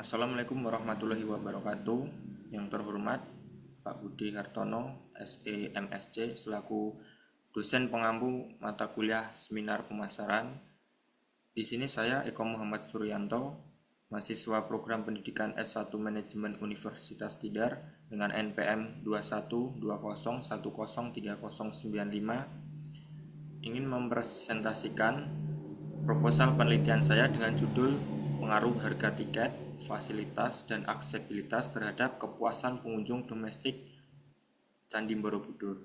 Assalamualaikum warahmatullahi wabarakatuh. Yang terhormat Pak Budi Hartono, SEMSC, selaku dosen pengampu mata kuliah seminar pemasaran. Di sini saya Eko Muhammad Suryanto, mahasiswa program pendidikan S1 Manajemen Universitas Tidar dengan NPM 2120103095, ingin mempresentasikan proposal penelitian saya dengan judul pengaruh harga tiket, fasilitas, dan aksesibilitas terhadap kepuasan pengunjung domestik Candi Borobudur.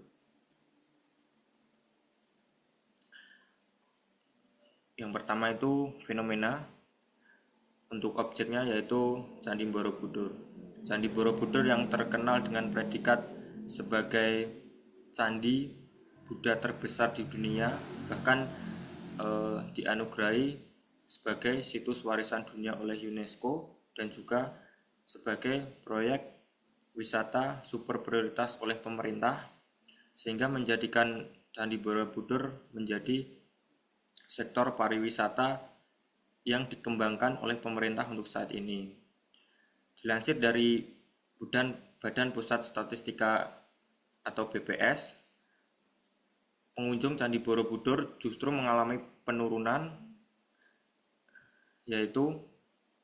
Yang pertama itu fenomena. Untuk objeknya yaitu Candi Borobudur. Candi Borobudur yang terkenal dengan predikat sebagai candi Buddha terbesar di dunia, bahkan dianugerahi sebagai situs warisan dunia oleh UNESCO dan juga sebagai proyek wisata super prioritas oleh pemerintah, sehingga menjadikan Candi Borobudur menjadi sektor pariwisata yang dikembangkan oleh pemerintah untuk saat ini. Dilansir dari Badan Pusat Statistika atau BPS, pengunjung Candi Borobudur justru mengalami penurunan, yaitu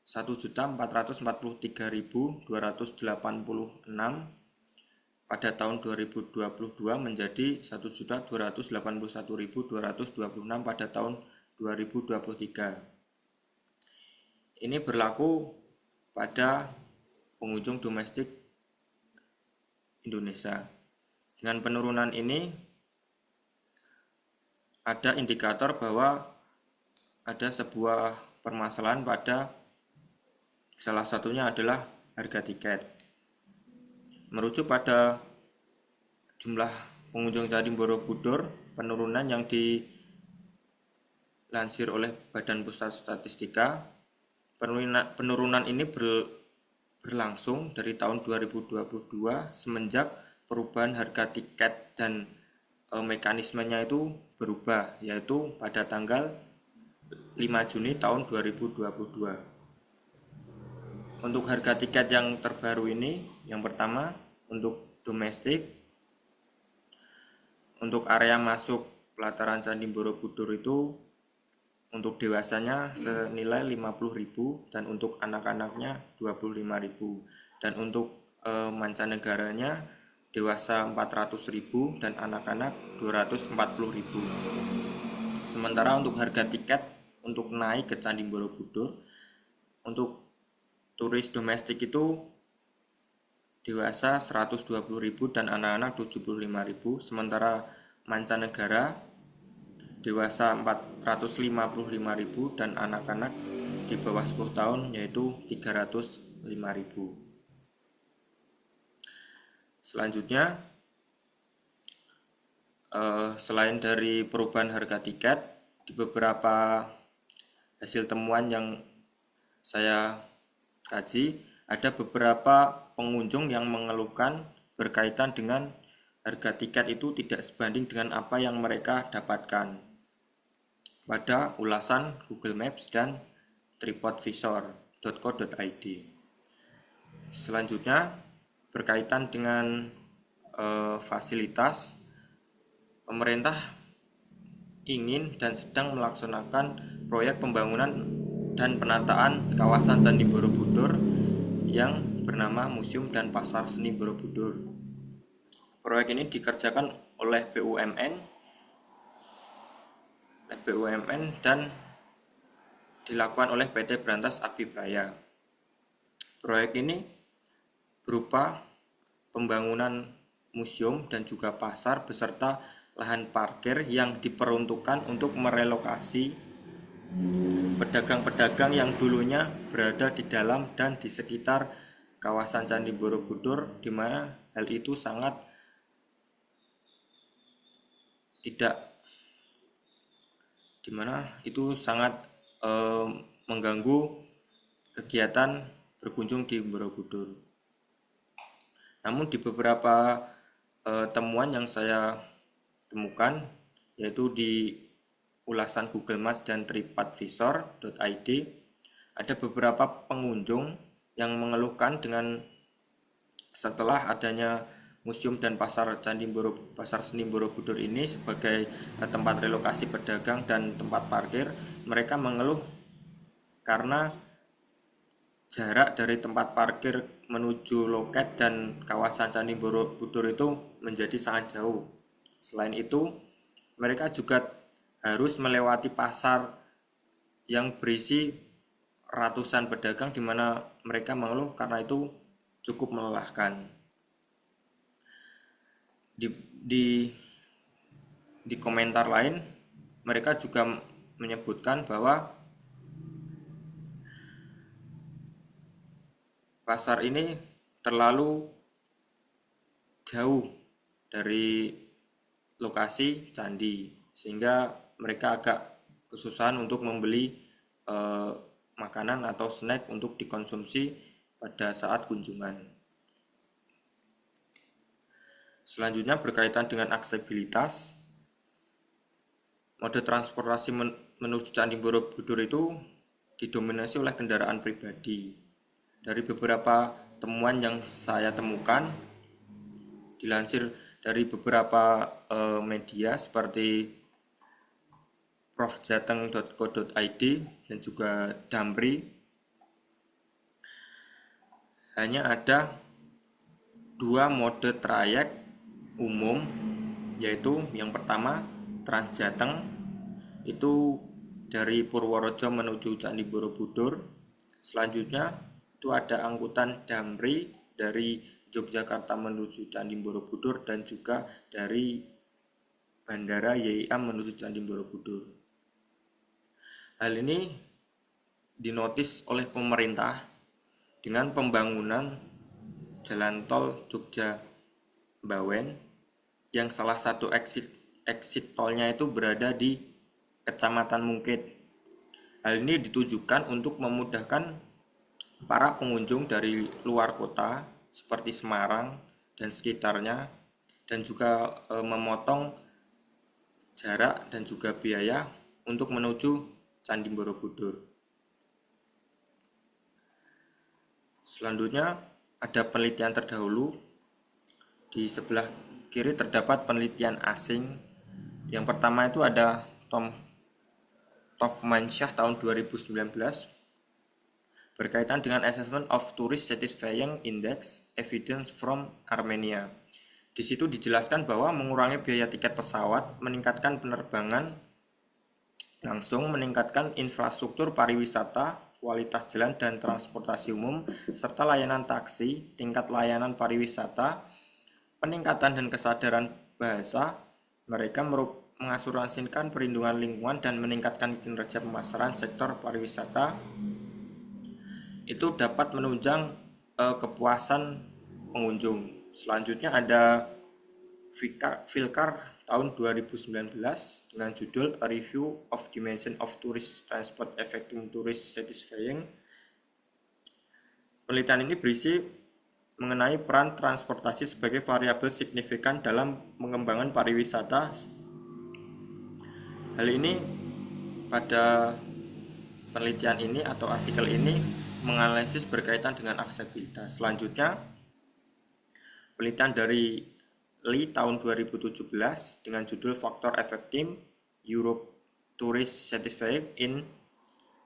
1.443.286 pada tahun 2022 menjadi 1.281.226 pada tahun 2023. Ini berlaku pada pengunjung domestik Indonesia. Dengan penurunan ini, ada indikator bahwa ada sebuah permasalahan pada salah satunya adalah harga tiket. Merujuk pada jumlah pengunjung Candi Borobudur, penurunan yang dilansir oleh Badan Pusat Statistika, penurunan ini berlangsung dari tahun 2022 semenjak perubahan harga tiket dan mekanismenya itu berubah, yaitu pada tanggal 5 Juni tahun 2022. Untuk harga tiket yang terbaru ini, yang pertama untuk domestik, untuk area masuk pelataran Candi Borobudur itu untuk dewasanya senilai 50.000 dan untuk anak-anaknya 25.000, dan untuk mancanegaranya dewasa 400.000 dan anak-anak 240.000. Sementara untuk harga tiket untuk naik ke Candi Borobudur untuk turis domestik itu dewasa 120.000 dan anak-anak 75.000, sementara mancanegara dewasa 455.000 dan anak-anak di bawah 10 tahun yaitu 305.000. Selanjutnya, selain dari perubahan harga tiket, di beberapa hasil temuan yang saya kaji, ada beberapa pengunjung yang mengeluhkan berkaitan dengan harga tiket itu tidak sebanding dengan apa yang mereka dapatkan pada ulasan Google Maps dan tripadvisor.co.id. Selanjutnya, berkaitan dengan fasilitas, pemerintah ingin dan sedang melaksanakan proyek pembangunan dan penataan kawasan Candi Borobudur yang bernama Museum dan Pasar Seni Borobudur. Proyek ini dikerjakan oleh BUMN dan dilakukan oleh PT Berantas Abipraya. Proyek ini berupa pembangunan museum dan juga pasar beserta lahan parkir yang diperuntukkan untuk merelokasi pedagang-pedagang yang dulunya berada di dalam dan di sekitar kawasan Candi Borobudur, di mana hal itu sangat mengganggu kegiatan berkunjung di Borobudur. Namun di beberapa temuan yang saya temukan, yaitu di ulasan Google Maps dan tripadvisor.id, ada beberapa pengunjung yang mengeluhkan dengan setelah adanya museum dan pasar pasar seni Borobudur ini sebagai tempat relokasi pedagang dan tempat parkir. Mereka mengeluh karena jarak dari tempat parkir menuju loket dan kawasan Candi Borobudur itu menjadi sangat jauh. Selain itu, mereka juga harus melewati pasar yang berisi ratusan pedagang di mana mereka mengeluh karena itu cukup melelahkan. Di komentar lain, mereka juga menyebutkan bahwa pasar ini terlalu jauh dari lokasi candi, sehingga mereka agak kesusahan untuk membeli makanan atau snack untuk dikonsumsi pada saat kunjungan. Selanjutnya berkaitan dengan aksesibilitas. Mode transportasi menuju Candi Borobudur itu didominasi oleh kendaraan pribadi. Dari beberapa temuan yang saya temukan, dilansir dari beberapa media seperti profjateng.co.id dan juga Damri, hanya ada 2 mode trayek umum, yaitu yang pertama Transjateng, itu dari Purworejo menuju Candi Borobudur. Selanjutnya itu ada angkutan Damri dari Yogyakarta menuju Candi Borobudur dan juga dari Bandara YIA menuju Candi Borobudur. Hal ini dinotis oleh pemerintah dengan pembangunan jalan tol Jogja-Bawen yang salah satu exit tolnya itu berada di Kecamatan Mungkit. Hal ini ditujukan untuk memudahkan para pengunjung dari luar kota seperti Semarang dan sekitarnya, dan juga memotong jarak dan juga biaya untuk menuju Candi Borobudur. Selanjutnya ada penelitian terdahulu. Di sebelah kiri terdapat penelitian asing. Yang pertama itu ada Tofmansyah tahun 2019 berkaitan dengan Assessment of Tourist Satisfying Index Evidence from Armenia. Di situ dijelaskan bahwa mengurangi biaya tiket pesawat, meningkatkan penerbangan langsung, meningkatkan infrastruktur pariwisata, kualitas jalan dan transportasi umum, serta layanan taksi, tingkat layanan pariwisata, peningkatan dan kesadaran bahasa, mereka mengasuransikan perlindungan lingkungan dan meningkatkan kinerja pemasaran sektor pariwisata. Itu dapat menunjang kepuasan pengunjung. Selanjutnya ada Filkar tahun 2019 dengan judul A Review of Dimension of Tourist Transport Affecting Tourist Satisfying. Penelitian ini berisi mengenai peran transportasi sebagai variabel signifikan dalam pengembangan pariwisata. Hal ini pada penelitian ini atau artikel ini menganalisis berkaitan dengan aksesibilitas. Selanjutnya, penelitian dari Lee tahun 2017 dengan judul Factor Affecting Europe Tourist Satisfaction in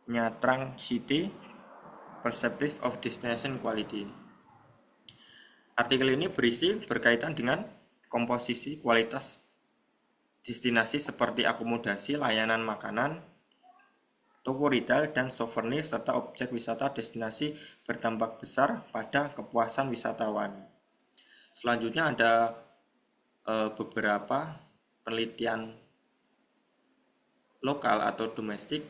Nha Trang City Perspective of Destination Quality. Artikel ini berisi berkaitan dengan komposisi kualitas destinasi seperti akomodasi, layanan makanan, toko retail dan souvenir, serta objek wisata destinasi berdampak besar pada kepuasan wisatawan. Selanjutnya ada beberapa penelitian lokal atau domestik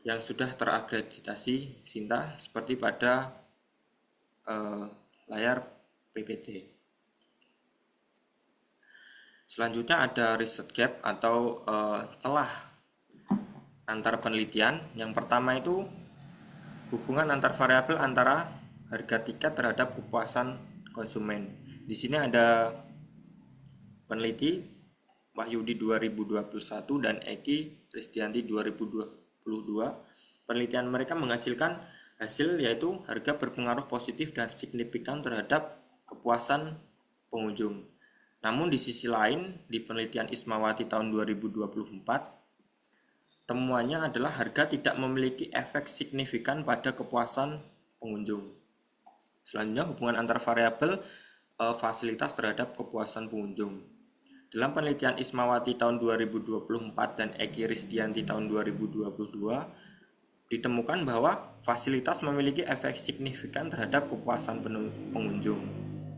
yang sudah terakreditasi SINTA seperti pada layar PPT. Selanjutnya ada riset gap atau celah antar penelitian. Yang pertama itu hubungan antar variabel antara harga tiket terhadap kepuasan konsumen. Di sini ada peneliti Wahyudi 2021 dan Eki Krisdianti 2022. Penelitian mereka menghasilkan hasil yaitu harga berpengaruh positif dan signifikan terhadap kepuasan pengunjung. Namun di sisi lain, di penelitian Ismawati tahun 2024, temuannya adalah harga tidak memiliki efek signifikan pada kepuasan pengunjung. Selanjutnya, hubungan antar variabel fasilitas terhadap kepuasan pengunjung. Dalam penelitian Ismawati tahun 2024 dan Eki Risdianti tahun 2022, ditemukan bahwa fasilitas memiliki efek signifikan terhadap kepuasan pengunjung.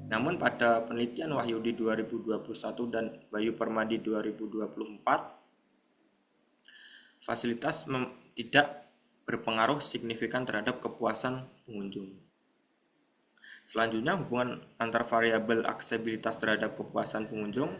Namun pada penelitian Wahyudi 2021 dan Bayu Permadi 2024, fasilitas tidak berpengaruh signifikan terhadap kepuasan pengunjung. Selanjutnya, hubungan antar variabel aksesibilitas terhadap kepuasan pengunjung.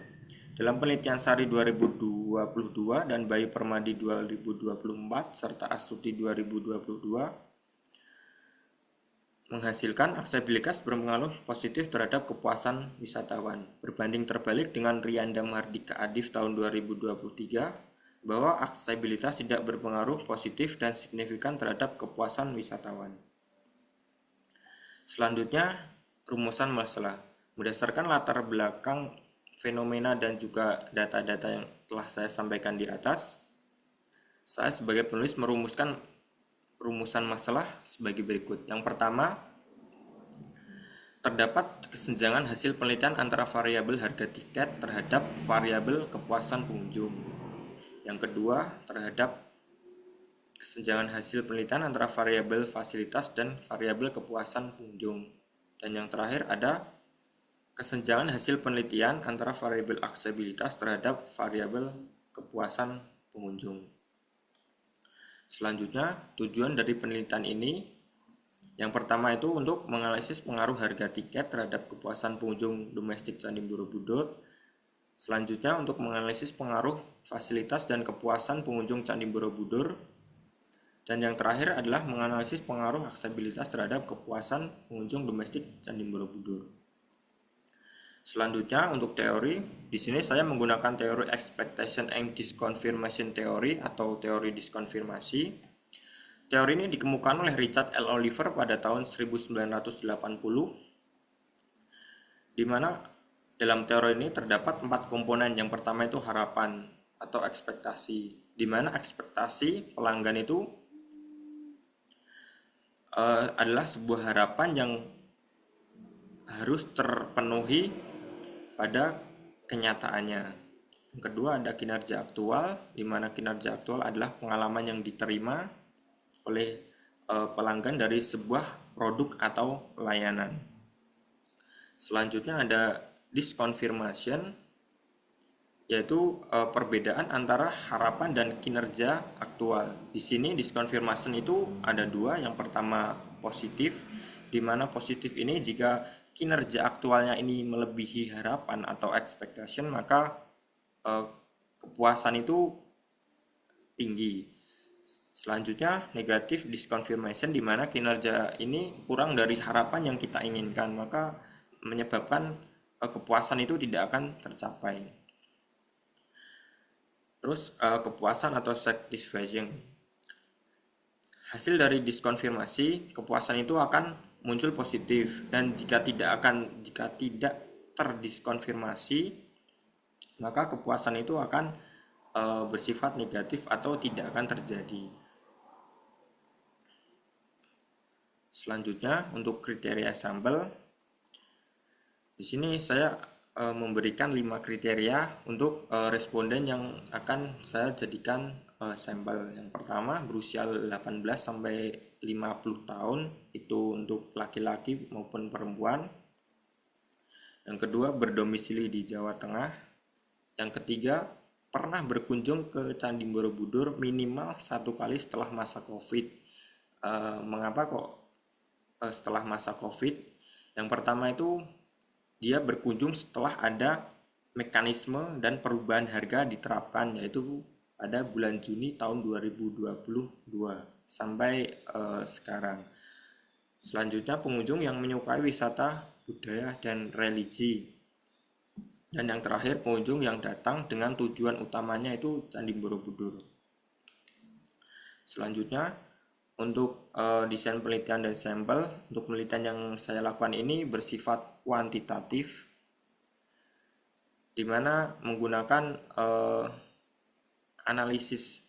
Dalam penelitian Sari 2022 dan Bayu Permadi 2024 serta Astuti 2022, menghasilkan aksesibilitas berpengaruh positif terhadap kepuasan wisatawan. Berbanding terbalik dengan Rianda Mahardika Adif tahun 2023, bahwa aksesibilitas tidak berpengaruh positif dan signifikan terhadap kepuasan wisatawan. Selanjutnya, rumusan masalah. Berdasarkan latar belakang fenomena dan juga data-data yang telah saya sampaikan di atas, saya sebagai penulis merumuskan rumusan masalah sebagai berikut. Yang pertama, terdapat kesenjangan hasil penelitian antara variabel harga tiket terhadap variabel kepuasan pengunjung. Yang kedua, terhadap kesenjangan hasil penelitian antara variabel fasilitas dan variabel kepuasan pengunjung. Dan yang terakhir ada kesenjangan hasil penelitian antara variabel aksesibilitas terhadap variabel kepuasan pengunjung. Selanjutnya, tujuan dari penelitian ini, yang pertama itu untuk menganalisis pengaruh harga tiket terhadap kepuasan pengunjung domestik Candi Borobudur. Selanjutnya, untuk menganalisis pengaruh fasilitas dan kepuasan pengunjung Candi Borobudur. Dan yang terakhir adalah menganalisis pengaruh aksesibilitas terhadap kepuasan pengunjung domestik Candi Borobudur. Selanjutnya, untuk teori, di sini saya menggunakan teori expectation and disconfirmation theory atau teori diskonfirmasi. Teori ini dikemukakan oleh Richard L. Oliver pada tahun 1980, di mana dalam teori ini terdapat 4 komponen. Yang pertama itu harapan atau ekspektasi, di mana ekspektasi pelanggan itu adalah sebuah harapan yang harus terpenuhi pada kenyataannya. Yang kedua ada kinerja aktual, di mana kinerja aktual adalah pengalaman yang diterima oleh pelanggan dari sebuah produk atau layanan. Selanjutnya ada disconfirmation, yaitu perbedaan antara harapan dan kinerja aktual. Di sini disconfirmation itu ada 2. Yang pertama positif, di mana positif ini jika kinerja aktualnya ini melebihi harapan atau expectation, maka kepuasan itu tinggi. Selanjutnya negatif disconfirmation, di mana kinerja ini kurang dari harapan yang kita inginkan, maka menyebabkan kepuasan itu tidak akan tercapai. Terus kepuasan atau satisfaction. Hasil dari diskonfirmasi, kepuasan itu akan muncul positif, dan jika tidak terdiskonfirmasi, maka kepuasan itu akan bersifat negatif atau tidak akan terjadi. Selanjutnya untuk kriteria sampel, di sini saya memberikan 5 kriteria untuk responden yang akan saya jadikan sampel. Yang pertama, berusia 18 sampai 50 tahun, itu untuk laki-laki maupun perempuan. Yang kedua, berdomisili di Jawa Tengah. Yang ketiga, pernah berkunjung ke Candi Borobudur minimal 1 kali setelah masa COVID. Mengapa kok setelah masa COVID? Yang pertama itu dia berkunjung setelah ada mekanisme dan perubahan harga diterapkan, yaitu pada bulan Juni tahun 2022 sampai sekarang. Selanjutnya, pengunjung yang menyukai wisata budaya dan religi. Dan yang terakhir, pengunjung yang datang dengan tujuan utamanya itu Candi Borobudur. Selanjutnya, Untuk desain penelitian dan sampel, untuk penelitian yang saya lakukan ini bersifat kuantitatif, di mana menggunakan analisis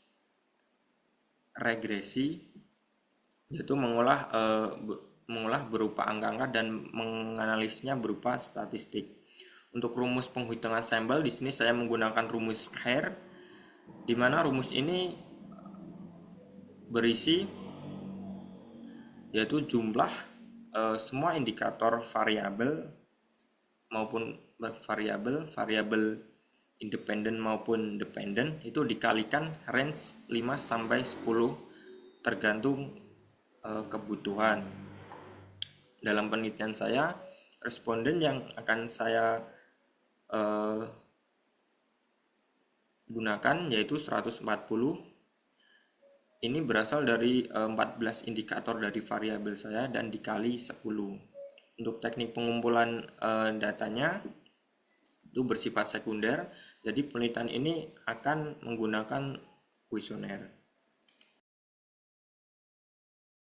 regresi, yaitu mengolah berupa angka-angka dan menganalisnya berupa statistik. Untuk rumus penghitungan sampel, di sini saya menggunakan rumus Hare, di mana rumus ini berisi yaitu jumlah semua indikator variabel maupun variabel independen maupun dependen itu dikalikan range 5 sampai 10 tergantung kebutuhan. Dalam penelitian saya, responden yang akan saya gunakan yaitu 140. Ini berasal dari 14 indikator dari variabel saya dan dikali 10. Untuk teknik pengumpulan datanya itu bersifat sekunder, jadi penelitian ini akan menggunakan kuesioner.